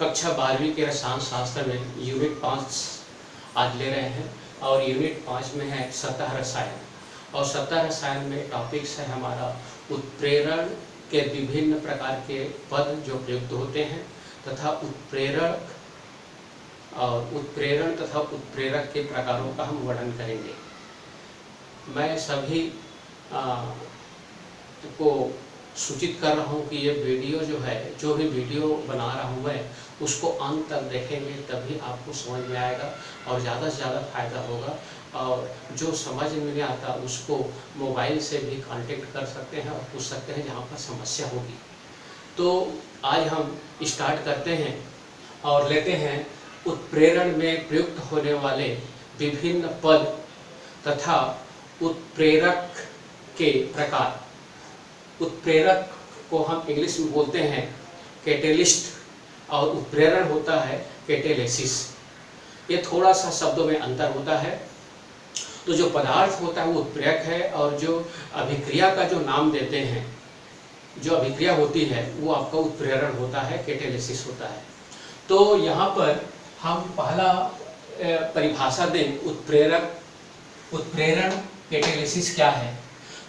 कक्षा 12वीं के रसायन शास्त्र में यूनिट 5 आज ले रहे हैं और यूनिट 5 में है सतह रसायन। और सतह रसायन में टॉपिक्स है हमारा उत्प्रेरण के विभिन्न प्रकार के पद जो प्रयुक्त होते हैं तथा उत्प्रेरण तथा उत्प्रेरक के प्रकारों का हम वर्णन करेंगे। मैं सभी को सूचित कर रहा हूँ कि ये वीडियो जो है, जो भी वीडियो बना रहा हूँ मैं उसको अंत तक देखेंगे तभी आपको समझ में आएगा और ज़्यादा से ज़्यादा फायदा होगा। और जो समझ में नहीं आता उसको मोबाइल से भी कांटेक्ट कर सकते हैं और पूछ सकते हैं जहाँ पर समस्या होगी। तो आज हम स्टार्ट करते हैं और लेते हैं उत्प्रेरण में प्रयुक्त होने वाले विभिन्न पद तथा उत्प्रेरक के प्रकार। उत्प्रेरक को हम इंग्लिश में बोलते हैं कैटेलिस्ट और उत्प्रेरण होता है कैटेलेसिस। ये थोड़ा सा शब्दों में अंतर होता है। तो जो पदार्थ होता है वो उत्प्रेरक है और जो अभिक्रिया का जो नाम देते हैं, जो अभिक्रिया होती है वो आपका उत्प्रेरण होता है, कैटेलेसिस होता है। तो यहाँ पर हम पहला परिभाषा दें उत्प्रेरण कैटेलिसिस क्या है।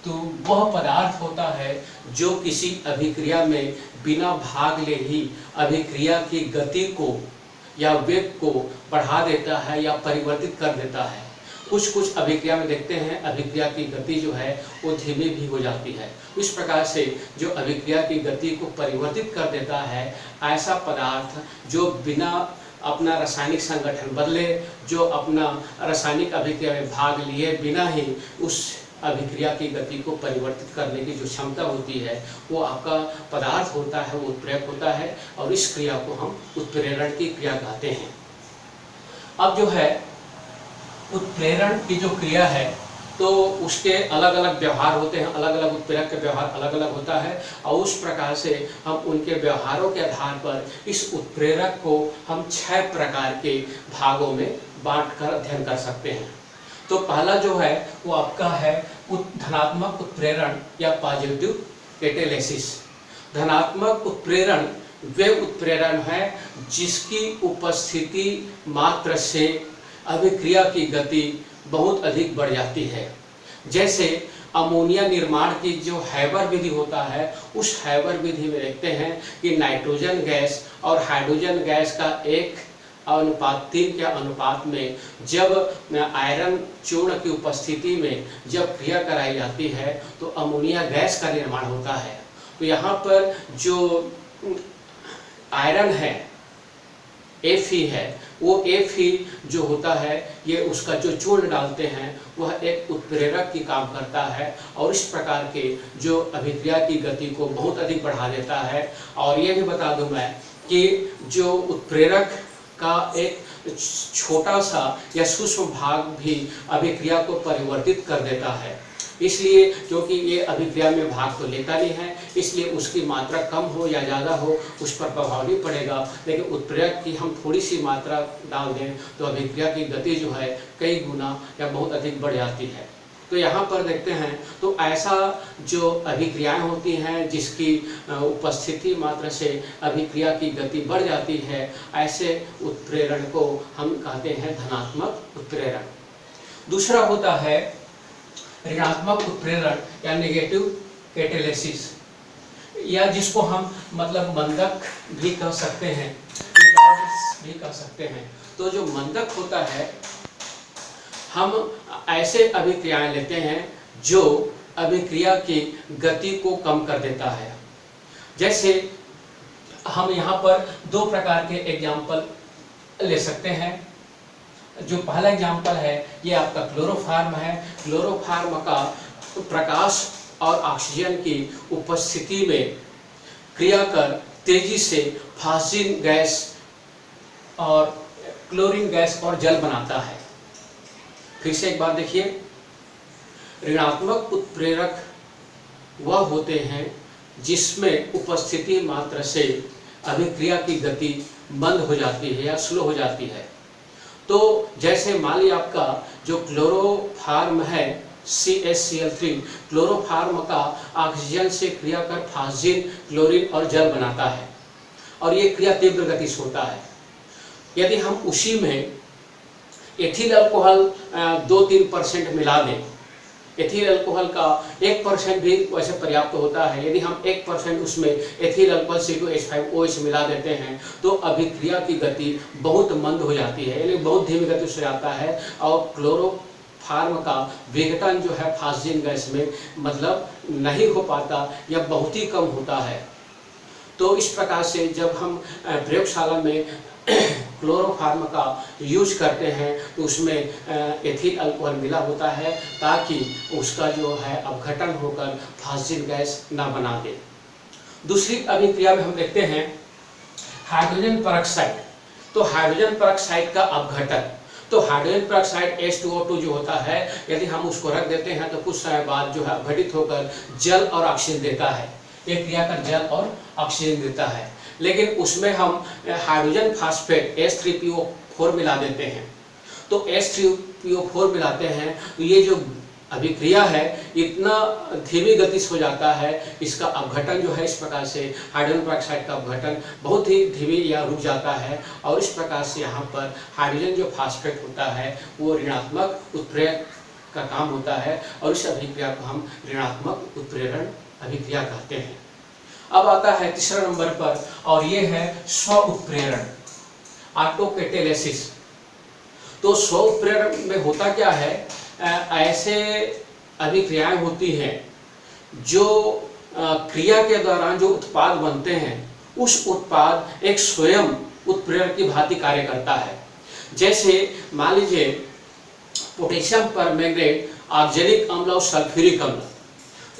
तो वह पदार्थ होता है जो किसी अभिक्रिया में बिना भाग ले ही अभिक्रिया की गति को या वेग को बढ़ा देता है या परिवर्तित कर देता है। कुछ अभिक्रिया में देखते हैं अभिक्रिया की गति जो है वो धीमी भी हो जाती है। इस प्रकार से जो अभिक्रिया की गति को परिवर्तित कर देता है, ऐसा पदार्थ जो बिना अपना रासायनिक संगठन बदले, जो अपना रासायनिक अभिक्रिया में भाग लिए बिना ही उस अभिक्रिया की गति को परिवर्तित करने की जो क्षमता होती है वो आपका पदार्थ होता है, वो उत्प्रेरक होता है और इस क्रिया को हम उत्प्रेरण की क्रिया कहते हैं। अब जो है उत्प्रेरण की जो क्रिया है तो उसके अलग अलग व्यवहार होते हैं, अलग अलग उत्प्रेरक के व्यवहार अलग अलग होता है और उस प्रकार से हम उनके व्यवहारों के आधार पर इस उत्प्रेरक को हम 6 प्रकार के भागों में बांटकर अध्ययन कर सकते हैं। तो पहला जो है वो आपका है धनात्मक उत्प्रेरण या पॉजिटिव कैटेलेसिस। धनात्मक उत्प्रेरण वे उत्प्रेरण है जिसकी उपस्थिति मात्र से अभिक्रिया की गति बहुत अधिक बढ़ जाती है। जैसे अमोनिया निर्माण की जो हैबर विधि होता है, उस हैबर विधि में देखते हैं कि नाइट्रोजन गैस और हाइड्रोजन गैस का एक अनुपात 3 के अनुपात में जब आयरन चूर्ण की उपस्थिति में जब क्रिया कराई जाती है तो अमोनिया गैस का निर्माण होता है। तो यहाँ पर जो आयरन है Fe है, वो Fe जो होता है ये उसका जो चूर्ण डालते हैं वह एक उत्प्रेरक की काम करता है और इस प्रकार के जो अभिक्रिया की गति को बहुत अधिक बढ़ा देता है। और ये भी बता दूं मैं कि जो उत्प्रेरक का एक छोटा सा या सूक्ष्म भाग भी अभिक्रिया को परिवर्तित कर देता है। इसलिए क्योंकि ये अभिक्रिया में भाग तो लेता नहीं है, इसलिए उसकी मात्रा कम हो या ज़्यादा हो उस पर प्रभाव नहीं पड़ेगा। लेकिन उत्प्रेरक की हम थोड़ी सी मात्रा डाल दें तो अभिक्रिया की गति जो है कई गुना या बहुत अधिक बढ़ जाती है। तो यहाँ पर देखते हैं तो ऐसा जो अभिक्रियाएं होती हैं जिसकी उपस्थिति मात्र से अभिक्रिया की गति बढ़ जाती है, ऐसे उत्प्रेरण को हम कहते हैं धनात्मक उत्प्रेरण। दूसरा होता है ऋणात्मक उत्प्रेरण या नेगेटिव कैटेलेसिस, या जिसको हम मतलब मंदक भी कह सकते हैं, भी कह सकते हैं। तो जो मंदक होता है, हम ऐसे अभिक्रियाएं लेते हैं जो अभिक्रिया की गति को कम कर देता है। जैसे हम यहाँ पर 2 प्रकार के एग्जाम्पल ले सकते हैं। जो पहला एग्जाम्पल है ये आपका क्लोरोफार्म है। क्लोरोफार्म का प्रकाश और ऑक्सीजन की उपस्थिति में क्रिया कर तेजी से फास्जिन गैस और क्लोरीन गैस और जल बनाता है। फिर से एक बार देखिए, ऋणात्मक उत्प्रेरक वह होते हैं जिसमें उपस्थिति मात्र से अभिक्रिया की गति मंद हो जाती है या स्लो हो जाती है। तो जैसे मान लीजिए आपका जो क्लोरोफार्म है CaCl3, क्लोरोफार्म का ऑक्सीजन से क्रिया कर फास्जिन, क्लोरीन और जल बनाता है। और ये क्रिया तीव्र गति से होता है। यदि हम उसी में एथिल अल्कोहल 2-3% मिला दें, एथिल अल्कोहल का 1% भी वैसे पर्याप्त होता है, यदि हम 1% उसमें एथिल अल्कोहल C2H5OH मिला देते हैं तो अभिक्रिया की गति बहुत मंद हो जाती है, यानी बहुत धीमी गति से जाता है और क्लोरोफॉर्म का विघटन जो है फास्जिन गैस में मतलब नहीं हो पाता या बहुत ही कम होता है। तो इस प्रकार से जब हम प्रयोगशाला में क्लोरोफॉर्म का यूज करते हैं तो उसमें एथिल अल्कोहल मिला होता है ताकि उसका जो है अपघटन होकर फास्जिन गैस ना बना दे। दूसरी अभिक्रिया में हम देखते हैं हाइड्रोजन पेरोक्साइड। तो हाइड्रोजन पेरोक्साइड का अपघटन, तो हाइड्रोजन पेरोक्साइड H2O2 जो होता है, यदि हम उसको रख देते हैं तो कुछ समय बाद जो है अपघटित होकर जल और ऑक्सीजन देता है, एक क्रिया कर जल और ऑक्सीजन देता है। लेकिन उसमें हम हाइड्रोजन फास्फेट H3PO4 मिला देते हैं, तो H3PO4 मिलाते हैं तो ये जो अभिक्रिया है इतना धीमी गति से हो जाता है, इसका अपघटन जो है इस प्रकार से हाइड्रोजन पेरोक्साइड का अपघटन बहुत ही धीमी या रुक जाता है और इस प्रकार से यहाँ पर हाइड्रोजन जो फास्फेट होता है वो ऋणात्मक उत्प्रेरक का काम होता है और इस अभिक्रिया को हम ऋणात्मक उत्प्रेरण अभिक्रिया कहते हैं। अब आता है तीसरा नंबर पर और ये है स्व उत्प्रेरण, ऑटोकैटालिसिस। तो स्व उत्प्रेरण में होता क्या है, ऐसे अभिक्रियाएं होती हैं जो क्रिया के दौरान जो उत्पाद बनते हैं उस उत्पाद एक स्वयं उत्प्रेरक की भांति कार्य करता है। जैसे मान लीजिए पोटेशियम परमैंगनेट, ऑक्जेलिक अम्ल और सल्फ्यूरिक अम्ल,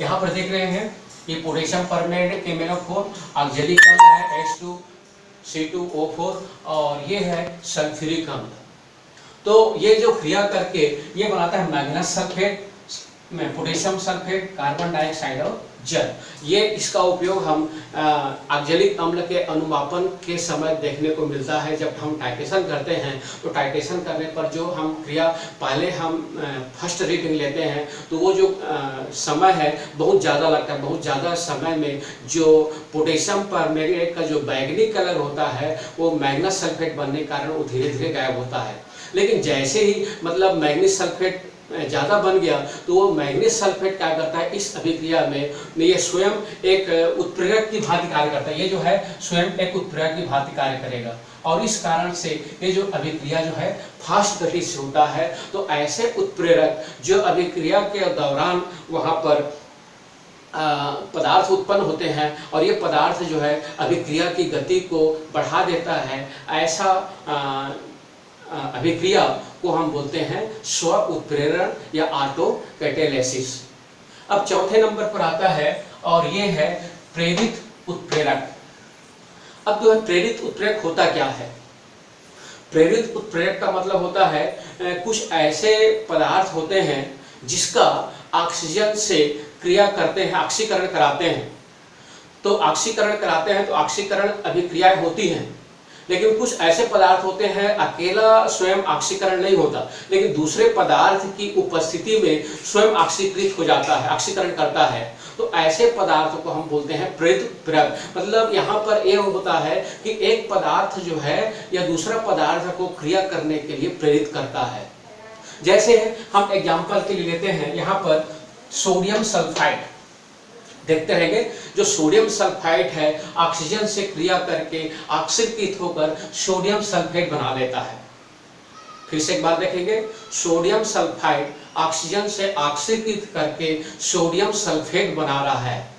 यहाँ पर देख रहे हैं ये पोटेशियम परमैंगनेट MnO4, ऑक्जेलिक अम्ल है H2C2O4 और ये है सल्फ्यूरिक अम्ल। तो ये जो क्रिया करके ये बनाता है मैग्नीशियम सल्फेट में पोटेशियम सल्फेट, कार्बन डाइऑक्साइड और जल। ये इसका उपयोग हम ऑक्जेलिक अम्ल के अनुमापन के समय देखने को मिलता है। जब हम टाइट्रेशन करते हैं तो टाइट्रेशन करने पर जो हम क्रिया पहले हम फर्स्ट रीडिंग लेते हैं तो वो जो समय है बहुत ज़्यादा लगता है। बहुत ज़्यादा समय में जो पोटेशियम परमैंगनेट का जो बैगनी कलर होता है वो मैग्नीशियम सल्फेट बनने के कारण वो धीरे धीरे गायब होता है। लेकिन जैसे ही मतलब मैग्नीशियम सल्फेट ज़्यादा बन गया तो वो मैग्नीशियम सल्फेट क्या करता है, इस अभिक्रिया में ये स्वयं एक उत्प्रेरक की भांति कार्य करता है। ये जो है स्वयं एक उत्प्रेरक की भांति कार्य करेगा और इस कारण से ये जो अभिक्रिया जो है फास्ट गति से होता है। तो ऐसे उत्प्रेरक जो अभिक्रिया के दौरान वहाँ पर पदार्थ उत्पन्न होते हैं और ये पदार्थ जो है अभिक्रिया की गति को बढ़ा देता है, ऐसा अभिक्रिया को हम बोलते हैं स्व उत्प्रेरण या ऑटोकैटालिसिस। अब चौथे नंबर पर आता है और ये है प्रेरित उत्प्रेरक। अब जो है प्रेरित उत्प्रेरक होता क्या है? प्रेरित उत्प्रेरक का मतलब होता है कुछ ऐसे पदार्थ होते हैं जिसका ऑक्सीजन से क्रिया करते हैं, ऑक्सीकरण कराते हैं। तो ऑक्सीकरण कराते हैं तो ऑक्सीकरण अभिक्रियाएं होती हैं, लेकिन कुछ ऐसे पदार्थ होते हैं अकेला स्वयं ऑक्सीकरण नहीं होता, लेकिन दूसरे पदार्थ की उपस्थिति में स्वयं ऑक्सीकृत हो जाता है, ऑक्सीकरण करता है। तो ऐसे पदार्थों को हम बोलते हैं प्रेरित उत्प्रेरक। मतलब यहाँ पर यह होता है कि एक पदार्थ जो है या दूसरा पदार्थ को क्रिया करने के लिए प्रेरित करता है। जैसे हम एग्जाम्पल के लिए लेते हैं यहाँ पर सोडियम सल्फाइड, देखते रहेंगे जो सोडियम सल्फाइड है ऑक्सीजन से क्रिया करके ऑक्सीकृत होकर सोडियम सल्फेट बना लेता है। फिर से एक बार देखेंगे, सोडियम सल्फाइड ऑक्सीजन से ऑक्सीकृत करके सोडियम सल्फेट बना रहा है।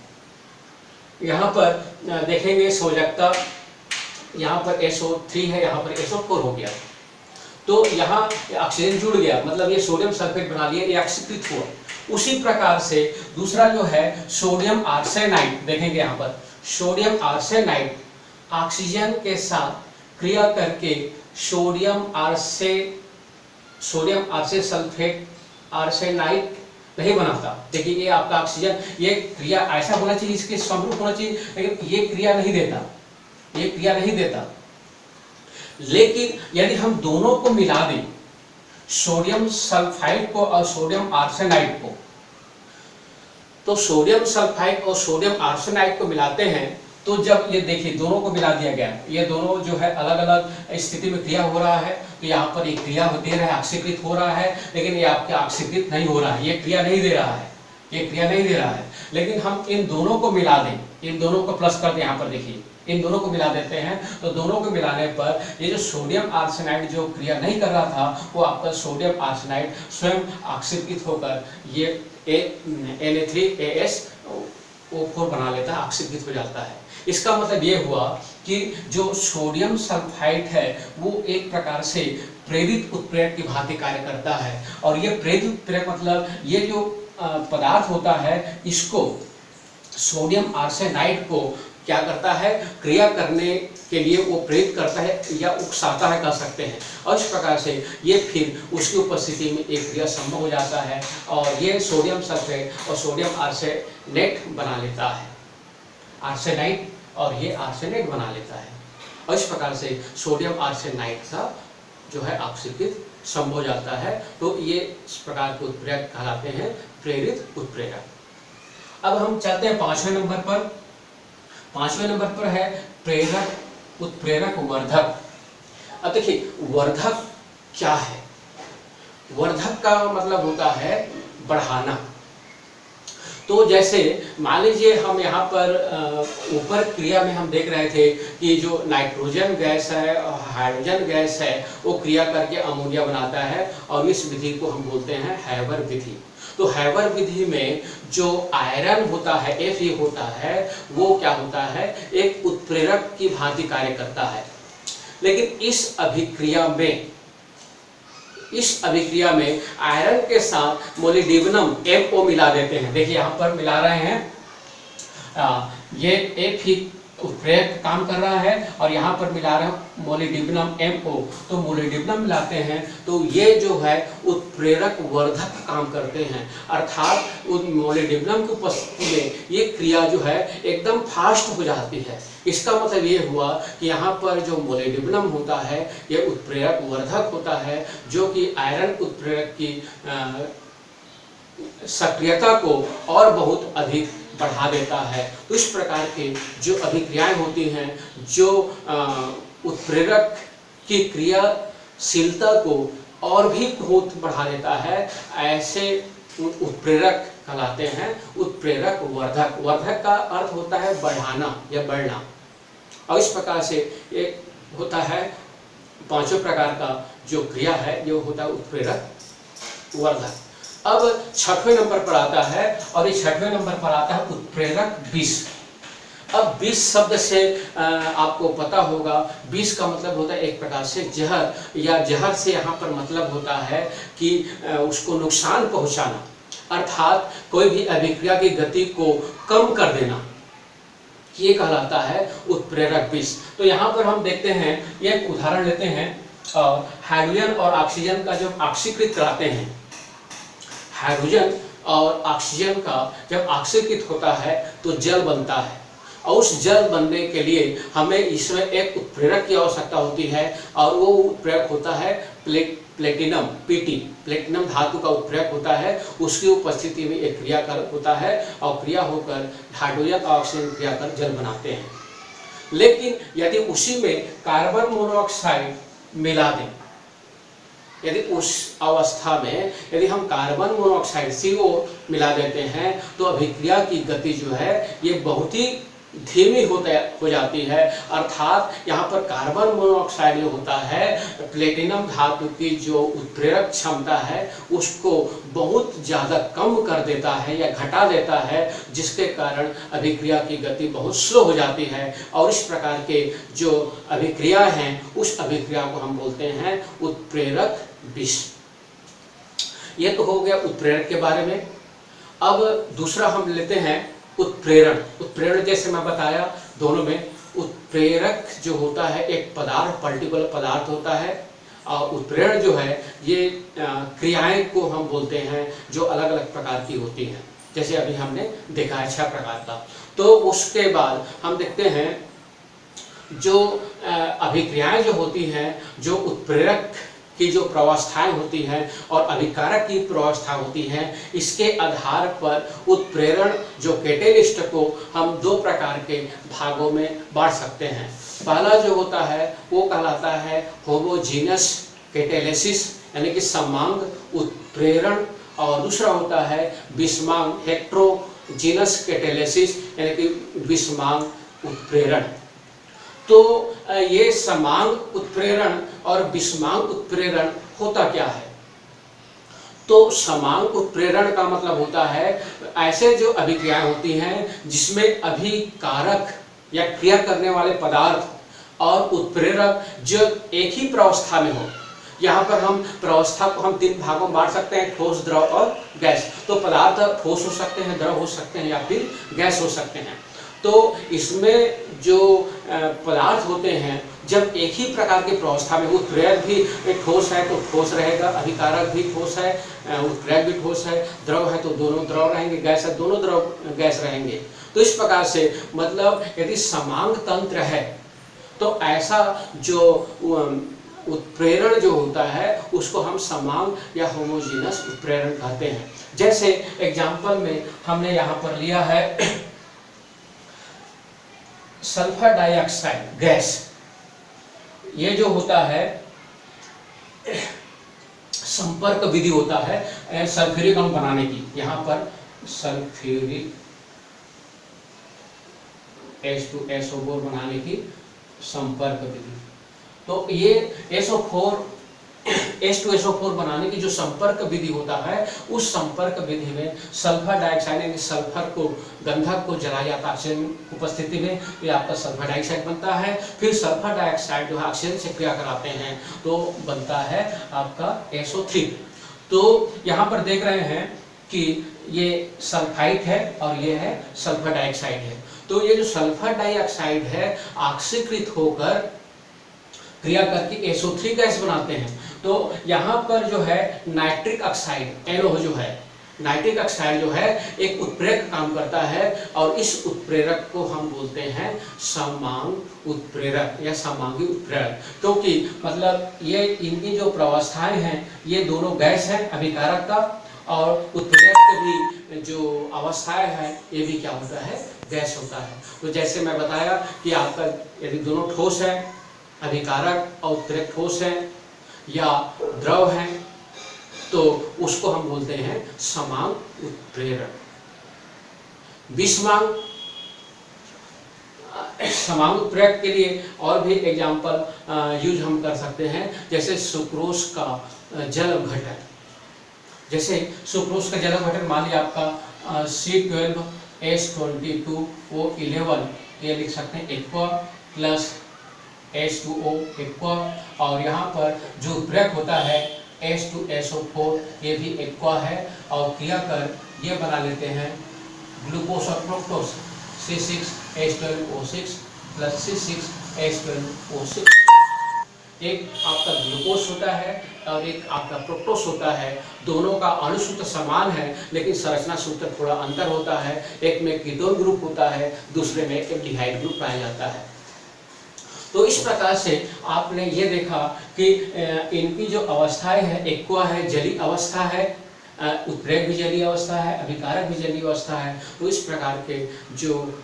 यहाँ पर देखेंगे संयोजकता, यहाँ पर SO3 है, यहाँ पर SO4 हो गया। तो यहाँ ऑक्सीजन जुड़ गया, मतलब ये सोडियम सल्फेट बना लिया, ये ऑक्सीकृत हुआ। उसी प्रकार से दूसरा जो है सोडियम आर्सेनाइड, देखेंगे यहाँ पर सोडियम आर्सेनाइड ऑक्सीजन के साथ क्रिया करके सोडियम आर्से सल्फेट आर्सेनाइड नहीं बनाता। देखिए ये आपका ऑक्सीजन, ये क्रिया ऐसा होना चाहिए, इसके समरूप होना चाहिए, लेकिन ये क्रिया नहीं देता, ये क्रिया नहीं देता। लेकिन यदि हम दोनों को मिला दें, सोडियम सल्फाइड को और सोडियम आर्सेनाइड को, तो सोडियम सल्फाइड और सोडियम आर्सेनाइड को मिलाते हैं तो जब ये देखिए दोनों को मिला दिया गया, ये दोनों जो है अलग अलग स्थिति में क्रिया हो रहा है, तो यहाँ पर एक क्रिया दे रहा है, ऑक्सीकृत हो रहा है, लेकिन ये आपके ऑक्सीकृत नहीं हो रहा है, ये क्रिया नहीं दे रहा है, ये क्रिया नहीं दे रहा है। लेकिन हम इन दोनों को मिला दें, इन दोनों को प्लस कर दें, यहाँ पर देखिए इन दोनों को मिला देते हैं, तो दोनों को मिलाने पर ये जो सोडियम आर्सेनाइड जो क्रिया नहीं कर रहा था, वो आपका सोडियम आर्सेनाइड स्वयं ऑक्सीकृत होकर ये Na3AsO4 बना लेता है, ऑक्सीकृत हो जाता है। इसका मतलब ये हुआ कि जो सोडियम सल्फाइड है वो एक प्रकार से प्रेरित उत्प्रेरक की भांति कार्य करता है, और ये प्रेरित उत्प्रेरक मतलब ये जो पदार्थ होता है इसको सोडियम आर्सेनाइड को क्या करता है, क्रिया करने के लिए वो प्रेरित करता है या उकसाता है कह सकते हैं, और इस प्रकार से ये फिर उसकी उपस्थिति में एक क्रिया संभव हो जाता है और ये सोडियम सल्फेट और सोडियम आर्सेनेट बना लेता है, आर्सेनाइड, और ये आर्सेनेट बना लेता है, और इस प्रकार से सोडियम आर्सेनाइड का जो है ऑक्सीकृत संभव हो जाता है। तो ये इस प्रकार के उत्प्रेरक कहलाते हैं प्रेरित उत्प्रेरक। अब हम चलते हैं 5वें नंबर पर। 5वें नंबर पर है प्रेरक उत्प्रेरक वर्धक। अब देखिए वर्धक क्या है, वर्धक का मतलब होता है बढ़ाना। तो जैसे मान लीजिए हम यहाँ पर ऊपर क्रिया में हम देख रहे थे कि जो नाइट्रोजन गैस है और हाइड्रोजन गैस है वो क्रिया करके अमोनिया बनाता है, और इस विधि को हम बोलते हैं हैबर विधि। तो हैबर विधि में जो आयरन होता है Fe होता है वो क्या होता है, एक उत्प्रेरक की भांति कार्य करता है। लेकिन इस अभिक्रिया में आयरन के साथ मोलिब्डेनम MO मिला देते हैं। देखिए यहाँ पर मिला रहे हैं, ये Fe उत्प्रेरक काम कर रहा है और यहाँ पर मिला रहे हैं मोलिब्डेनम MO। तो मोलिब्डेनम मिलाते हैं तो ये जो है उत्प्रेरक वर्धक काम करते हैं, अर्थात उन मोलिब्डेनम की उपस्थिति में ये क्रिया जो है एकदम फास्ट हो जाती है। इसका मतलब ये हुआ कि यहाँ पर जो मोलिब्डेनम होता है ये उत्प्रेरक वर्धक होता है, जो कि आयरन उत्प्रेरक की सक्रियता को और बहुत अधिक बढ़ा देता है। तो इस प्रकार के जो अभिक्रियाएं होती हैं जो उत्प्रेरक की क्रियाशीलता को और भी बहुत बढ़ा देता है, ऐसे उत्प्रेरक कहलाते हैं उत्प्रेरक वर्धक। वर्धक का अर्थ होता है बढ़ाना या बढ़ना, और इस प्रकार से एक होता है 5वें प्रकार का जो क्रिया है जो होता है उत्प्रेरक वर्धक। अब 6वें नंबर पर आता है, और इस 6वें नंबर पर आता है उत्प्रेरक विष। अब विष शब्द से आपको पता होगा, विष का मतलब होता है एक प्रकार से जहर, या जहर से यहाँ पर मतलब होता है कि उसको नुकसान पहुँचाना, अर्थात कोई भी अभिक्रिया की गति को कम कर देना, ये कहलाता है उत्प्रेरक विष। तो यहाँ पर हम देखते हैं, एक उदाहरण लेते हैं, और हाइड्रोजन और ऑक्सीजन का जब ऑक्सीकृत कराते हैं, हाइड्रोजन और ऑक्सीजन का जब ऑक्सीकृत होता है तो जल बनता है, और उस जल बनने के लिए हमें इसमें एक उत्प्रेरक की आवश्यकता होती है, और वो उत्प्रेरक होता है प्लेटिनम Pt, प्लेटिनम धातु का उत्प्रेरक होता है। उसकी उपस्थिति में एक क्रिया होता है, और क्रिया होकर हाइड्रोजन और ऑक्सीजन क्रिया कर जल बनाते हैं। लेकिन यदि उसी में कार्बन मोनोऑक्साइड मिला दें, यदि उस अवस्था में यदि हम कार्बन मोनोऑक्साइड CO मिला देते हैं तो अभिक्रिया की गति जो है ये बहुत ही धीमी हो जाती है, अर्थात यहाँ पर कार्बन मोनोऑक्साइड जो होता है प्लेटिनम धातु की जो उत्प्रेरक क्षमता है उसको बहुत ज़्यादा कम कर देता है या घटा देता है, जिसके कारण अभिक्रिया की गति बहुत स्लो हो जाती है, और इस प्रकार के जो अभिक्रिया हैं उस अभिक्रिया को हम बोलते हैं उत्प्रेरक विष। ये तो हो गया उत्प्रेरक के बारे में। अब दूसरा हम लेते हैं उत्प्रेरण। उत्प्रेरण जैसे मैं बताया दोनों में, उत्प्रेरक जो होता है एक पदार्थ, पर्टिकुलर पदार्थ होता है, और उत्प्रेरण जो है ये क्रियाएं को हम बोलते हैं जो अलग अलग प्रकार की होती हैं, जैसे अभी हमने देखा है 6 प्रकार का। तो उसके बाद हम देखते हैं जो अभिक्रियाएं जो होती हैं जो उत्प्रेरक की जो प्रवस्थाएं होती हैं और अभिकारक की प्रवस्था होती हैं, इसके आधार पर उत्प्रेरण जो कैटेलिस्ट को हम दो प्रकार के भागों में बांट सकते हैं। पहला जो होता है वो कहलाता है होमोजीनस कैटेलिसिस यानी कि समांग उत्प्रेरण, और दूसरा होता है विषमांग हेट्रोजीनस कैटेलिसिस यानी कि विषमांग उत्प्रेरण। तो ये समांग उत्प्रेरण और विषमांग उत्प्रेरण होता क्या है? तो समांग उत्प्रेरण का मतलब होता है ऐसे जो अभिक्रियाएं होती हैं जिसमें अभिकारक या क्रिया करने वाले पदार्थ और उत्प्रेरक जो एक ही प्रावस्था में हो। यहाँ पर हम प्रावस्था को हम तीन भागों में बांट सकते हैं, ठोस, द्रव और गैस। तो पदार्थ ठोस हो सकते हैं, द्रव हो सकते हैं या फिर गैस हो सकते हैं। तो इसमें जो पदार्थ होते हैं जब एक ही प्रकार के प्रावस्था में, उत्प्रेरक भी ठोस है तो ठोस रहेगा, अभिकारक भी ठोस है, उत्प्रेरक भी ठोस है, द्रव है तो दोनों द्रव रहेंगे, गैस है दोनों द्रव गैस रहेंगे। तो इस प्रकार से मतलब यदि समांग तंत्र है तो ऐसा जो उत्प्रेरण जो होता है उसको हम समांग या होमोजीनस उत्प्रेरण कहते हैं। जैसे एग्जाम्पल में हमने यहाँ पर लिया है सल्फर डाइऑक्साइड गैस। ये जो होता है संपर्क विधि होता है सल्फ्यूरिक अम्ल बनाने की। यहाँ पर सल्फ्यूरिक H2SO4 बनाने की संपर्क विधि। तो ये H2SO4 बनाने की जो संपर्क विधि होता है उस संपर्क विधि में सल्फर डाइऑक्साइड यानी सल्फर को, गंधक को जलाया जाता है ऑक्सीजन उपस्थिति में, तो ये आपका सल्फर डाइऑक्साइड बनता है। फिर सल्फर डाइऑक्साइड जो है ऑक्सीजन से क्रिया कराते हैं तो बनता है आपका SO3। तो यहाँ पर देख रहे हैं कि ये सल्फाइड है और ये है सल्फर डाइऑक्साइड है। तो ये जो सल्फर डाइऑक्साइड है ऑक्सीकृत होकर क्रिया करके SO3 गैस बनाते हैं। तो यहाँ पर जो है नाइट्रिक ऑक्साइड NO जो है, नाइट्रिक ऑक्साइड जो है एक उत्प्रेरक काम करता है और इस उत्प्रेरक को हम बोलते हैं समांग उत्प्रेरक या समांगी उत्प्रेरक। क्योंकि मतलब ये इनकी जो प्रावस्थाएं हैं ये दोनों गैस है अभिकारक का, और उत्प्रेरक की भी जो अवस्थाएं हैं ये भी क्या होता है, गैस होता है। तो जैसे मैं बताया कि आपका यदि दोनों ठोस है, अभिकारक और उत्प्रेरक ठोस है या द्रव है, तो उसको हम बोलते हैं समांग उत्प्रेरक। विषमांग समांग उत्प्रेरक के लिए और भी एग्जाम्पल यूज हम कर सकते हैं, जैसे सुक्रोज का जल अपघटन। जैसे सुक्रोज का जल अपघटन मान लिया आपका C12H22O11, ये लिख सकते हैं एक्वा प्लस H2O एक्वा, और यहाँ पर जो उत्प्रेरक होता है H2SO4 ये भी एक्वा है, और क्रिया कर ये बना लेते हैं ग्लूकोज और फ्रुक्टोज C6H12O6 प्लस C6H12O6। एक आपका ग्लूकोज होता है और एक आपका फ्रुक्टोज होता है, दोनों का अणुसूत्र समान है लेकिन संरचना सूत्र थोड़ा अंतर होता है। एक में कीटोन ग्रुप होता है, दूसरे में एल्डिहाइड ग्रुप पाया जाता है। तो इस प्रकार से आपने ये देखा कि इनकी जो अवस्थाएं है, एक्वा है जलीय अवस्था है, उत्प्रेरक भी जलीय अवस्था है, अभिकारक भी जलीय अवस्था है। तो इस प्रकार के जो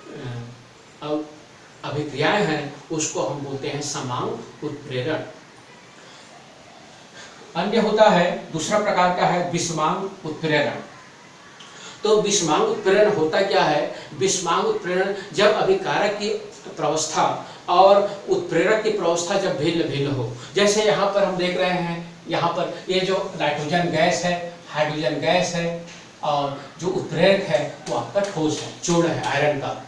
अभिक्रियाएं हैं उसको हम बोलते हैं समांग उत्प्रेरण। अन्य होता है दूसरा प्रकार का है विषमांग उत्प्रेरण। तो विषमांग उत्प्रेरण होता क्या है? विषमांग उत्प्रेरण जब अभिकारक की प्रावस्था और उत्प्रेरक की प्रावस्था जब भिन्न भिन्न हो। जैसे यहाँ पर हम देख रहे हैं, यहाँ पर ये जो नाइट्रोजन गैस है, हाइड्रोजन गैस है, और जो उत्प्रेरक है वो आपका ठोस है, चूर्ण है आयरन का।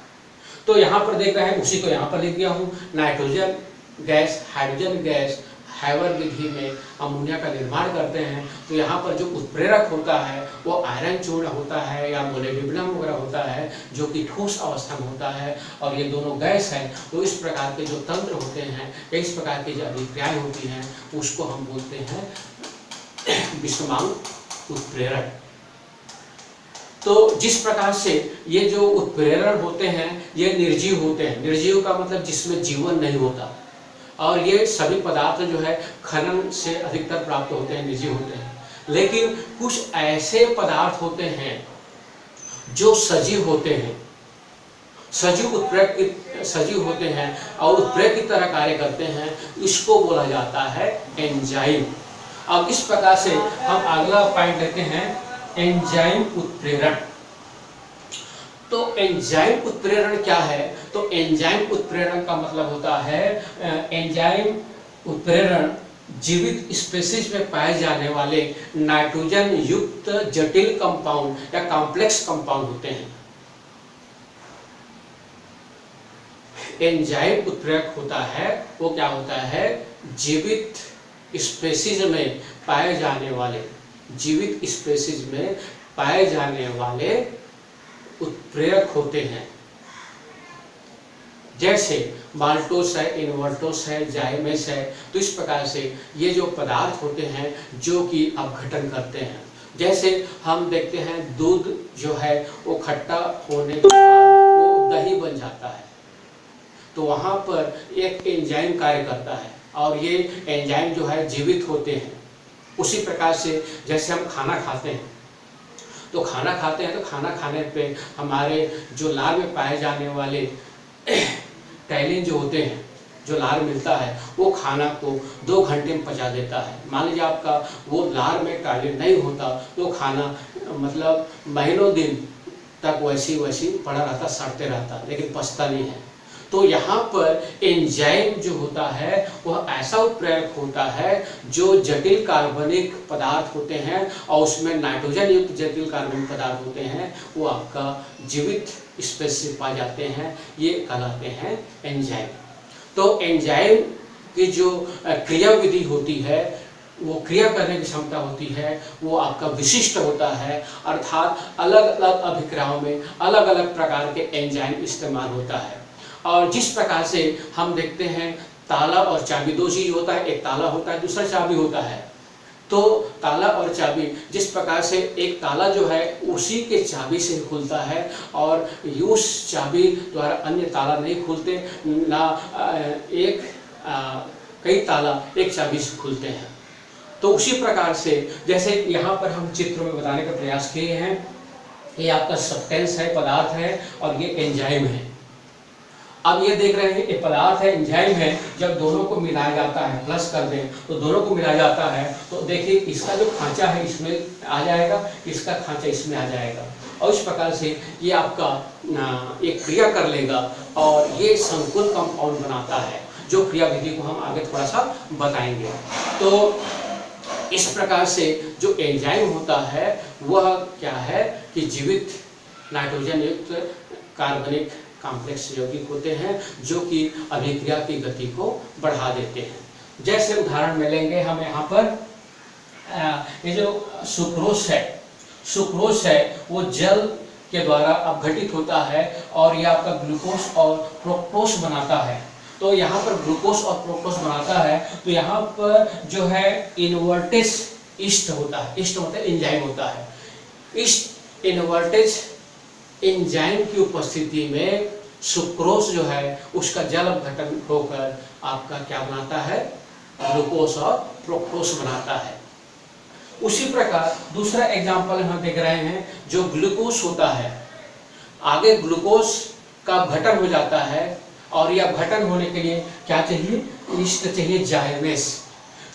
तो यहाँ पर देख रहे हैं, उसी को यहाँ पर लिख दिया हूँ, nitrogen gas, hydrogen gas Haber विधि में अमोनिया का निर्माण करते हैं। तो यहाँ पर जो उत्प्रेरक होता है वो आयरन चूर्ण होता है या मोलिब्डेनम वगैरह होता है जो कि ठोस अवस्था में होता है, और ये दोनों गैस है। तो इस प्रकार के जो तंत्र होते हैं, इस प्रकार की जो अभिक्रियाएं होती हैं उसको हम बोलते हैं विषमांग उत्प्रेरक। तो जिस प्रकार से ये जो उत्प्रेरण होते हैं ये निर्जीव होते हैं। निर्जीव का मतलब जिसमें जीवन नहीं होता, और ये सभी पदार्थ जो है खनन से अधिकतर प्राप्त होते हैं, निजी होते हैं। लेकिन कुछ ऐसे पदार्थ होते हैं जो सजीव होते हैं, सजीव उत्प्रेरक सजीव होते हैं और उत्प्रेरक की तरह कार्य करते हैं, इसको बोला जाता है एंजाइम। अब इस प्रकार से हम अगला पॉइंट लेते हैं, एंजाइम उत्प्रेरण। तो एंजाइम उत्प्रेरण क्या है? तो एंजाइम उत्प्रेरण का मतलब होता है, एंजाइम उत्प्रेरण जीवित स्पेसीज में पाए जाने वाले नाइट्रोजन युक्त जटिल कंपाउंड या कॉम्प्लेक्स कंपाउंड होते हैं। एंजाइम उत्प्रेरक होता है, वो क्या होता है? जीवित स्पेसीज में पाए जाने वाले, जीवित स्पेसीज में पाए जाने वाले उत्प्रेरक होते हैं। जैसे माल्टोस है, इनवर्टोस है, जाइमेस है। तो इस प्रकार से ये जो पदार्थ होते हैं जो कि अपघटन करते हैं। जैसे हम देखते हैं दूध जो है वो खट्टा होने के बाद वो दही बन जाता है, तो वहाँ पर एक एंजाइम कार्य करता है और ये एंजाइम जो है जीवित होते हैं। उसी प्रकार से जैसे हम खाना खाते हैं, तो खाना खाते हैं तो खाना खाने पे हमारे जो लार में पाए जाने वाले टैलिन जो होते हैं, जो लार मिलता है, वो खाना को 2 घंटे में पचा देता है। मान लीजिए आपका वो लार में टैलिन नहीं होता तो खाना मतलब महीनों दिन तक वैसी पड़ा रहता, सड़ते रहता, लेकिन पचता नहीं है। तो यहाँ पर एंजाइम जो होता है वह ऐसा उत्प्रेरक होता है जो जटिल कार्बनिक पदार्थ होते हैं और उसमें नाइट्रोजन युक्त जटिल कार्बनिक पदार्थ होते हैं, वो आपका जीवित स्पेसीज पाए जाते हैं, ये कहलाते हैं एंजाइम। तो एंजाइम की जो क्रिया विधि होती है, वो क्रिया करने की क्षमता होती है, वो आपका विशिष्ट होता है, अर्थात अलग अलग अभिक्रियाओं में अलग अलग प्रकार के एंजाइम इस्तेमाल होता है। और जिस प्रकार से हम देखते हैं ताला और चाबी, 2 चीज होता है, एक ताला होता है, दूसरा चाबी होता है। तो ताला और चाबी, जिस प्रकार से एक ताला जो है उसी के चाबी से खुलता है और उस चाबी द्वारा अन्य ताला नहीं खुलते, ना कई ताला एक चाबी से खुलते हैं। तो उसी प्रकार से जैसे यहाँ पर हम चित्र में बताने का प्रयास किए हैं, ये आपका सब्सटेंस है, पदार्थ है, और ये एंजाइम है। अब ये देख रहे हैं ये पदार्थ है, एंजाइम है, जब दोनों को मिलाया जाता है, प्लस कर दें तो दोनों को मिलाया जाता है, तो देखिए इसका जो खांचा है इसमें आ जाएगा, इसका खांचा इसमें आ जाएगा, और इस प्रकार से ये आपका एक क्रिया कर लेगा और ये संकुल कंपाउंड बनाता है, जो क्रिया विधि को हम आगे थोड़ा सा बताएंगे। तो इस प्रकार से जो एंजाइम होता है वह क्या है कि जीवित नाइट्रोजन युक्त कार्बनिक कॉम्प्लेक्स यौगिक होते हैं जो कि अभिक्रिया की गति को बढ़ा देते हैं। जैसे उदाहरण में लेंगे हम यहाँ पर ये जो सुक्रोज है वो जल के द्वारा अपघटित होता है और ये आपका ग्लूकोज और फ्रुक्टोज बनाता है। तो यहाँ पर ग्लूकोज और फ्रुक्टोज बनाता है, तो यहाँ पर जो है इनवर्टेज ईस्ट होता है, ईस्ट होता है एंजाइम होता है। ईस्ट इनवर्टेज एंजाइम की उपस्थिति में सुक्रोज जो है उसका जल अपघटन होकर आपका क्या बनाता है? ग्लूकोज और फ्रुक्टोज बनाता है। उसी प्रकार दूसरा एग्जांपल हम देख रहे हैं, जो ग्लूकोज होता है, आगे ग्लूकोज का अपघटन हो जाता है और यह अपघटन होने के लिए क्या चाहिए? ईस्ट चाहिए,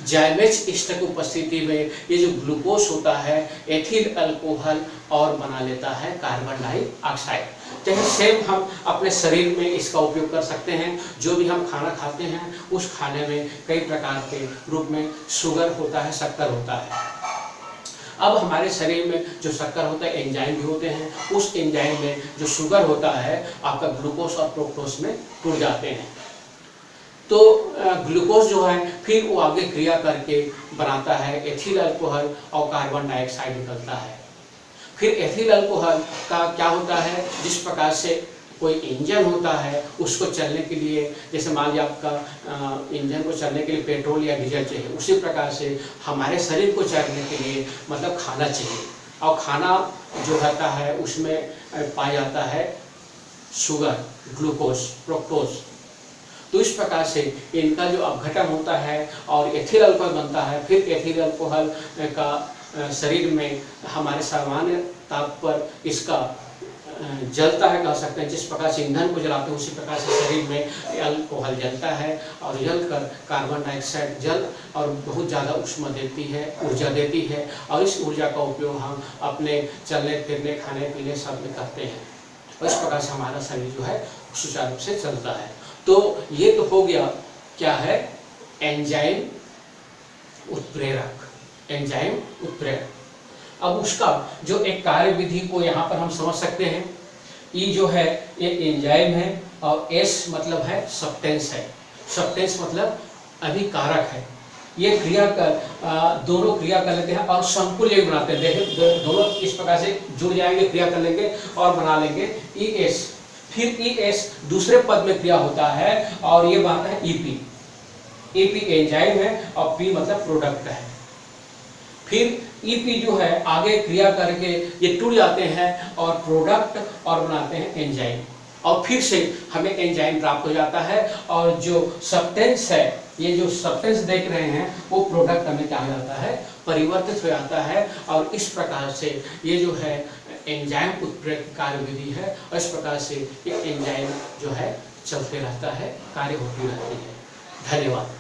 जाइमेज ईस्ट की उपस्थिति में ये जो ग्लूकोज होता है एथिल अल्कोहल और बना लेता है कार्बन डाइऑक्साइड। जैसे सेम हम अपने शरीर में इसका उपयोग कर सकते हैं। जो भी हम खाना खाते हैं उस खाने में कई प्रकार के रूप में शुगर होता है, शक्कर होता है। अब हमारे शरीर में जो शक्कर होता है, एंजाइम भी होते हैं, उस एंजाइम में जो शुगर होता है आपका ग्लूकोज और फ्रुक्टोज में टूट जाते हैं। तो ग्लूकोज जो है फिर वो आगे क्रिया करके बनाता है एथिल अल्कोहल और कार्बन डाइऑक्साइड निकलता है। फिर एथिल अल्कोहल का क्या होता है? जिस प्रकार से कोई इंजन होता है उसको चलने के लिए, जैसे मान लीजिए आपका इंजन को चलने के लिए पेट्रोल या डीजल चाहिए, उसी प्रकार से हमारे शरीर को चलने के लिए मतलब खाना चाहिए, और खाना जो रहता है उसमें पाया जाता है शुगर, ग्लूकोज, फ्रुक्टोज। तो तो इस प्रकार से इनका जो अपघटन होता है और एथिल अल्कोहल बनता है, फिर एथिल अल्कोहल का शरीर में हमारे सामान्य ताप पर इसका जलता है, कह सकते हैं। जिस प्रकार से ईंधन को जलाते हैं उसी प्रकार से शरीर में अल्कोहल जलता है और जलकर कार्बन डाइऑक्साइड जल और बहुत ज़्यादा ऊष्मा देती है, ऊर्जा देती है, और इस ऊर्जा का उपयोग हम अपने चलने फिरने, खाने पीने सब में करते हैं। और इस प्रकार से हमारा शरीर जो है सुचारू रूप से चलता है। तो ये तो हो गया क्या है, एंजाइम उत्प्रेरक, एंजाइम उत्प्रेरक। अब उसका जो एक कार्य विधि को यहाँ पर हम समझ सकते हैं। ई जो है ये एंजाइम है और एस मतलब है सब्सटेंस है, सब्सटेंस मतलब अभिकारक है। ये क्रिया कर दोनों क्रिया कर लेते हैं और संकुल्य बनाते हैं। देखिए दोनों इस प्रकार से जुड़ जाएंगे, क्रिया कर लेंगे और बना लेंगे ई एस। फिर ई एस दूसरे पद में क्रिया होता है और ये बनता है ईपी। ईपी एंजाइम है और पी मतलब प्रोडक्ट है। फिर ईपी जो है आगे क्रिया करके ये टूट जाते हैं और प्रोडक्ट और बनाते हैं एंजाइम, और फिर से हमें एंजाइम प्राप्त हो जाता है। और जो सब्सटेंस है, ये जो सब्सटेंस देख रहे हैं वो प्रोडक्ट हमें क्या हो जाता है, परिवर्तित हो जाता है। और इस प्रकार से ये जो है एंजाइम उत्प्रेरक कार्य विधि है, और इस प्रकार से ये एंजाइम जो है चलते रहता है, कार्य होती रहती है। धन्यवाद।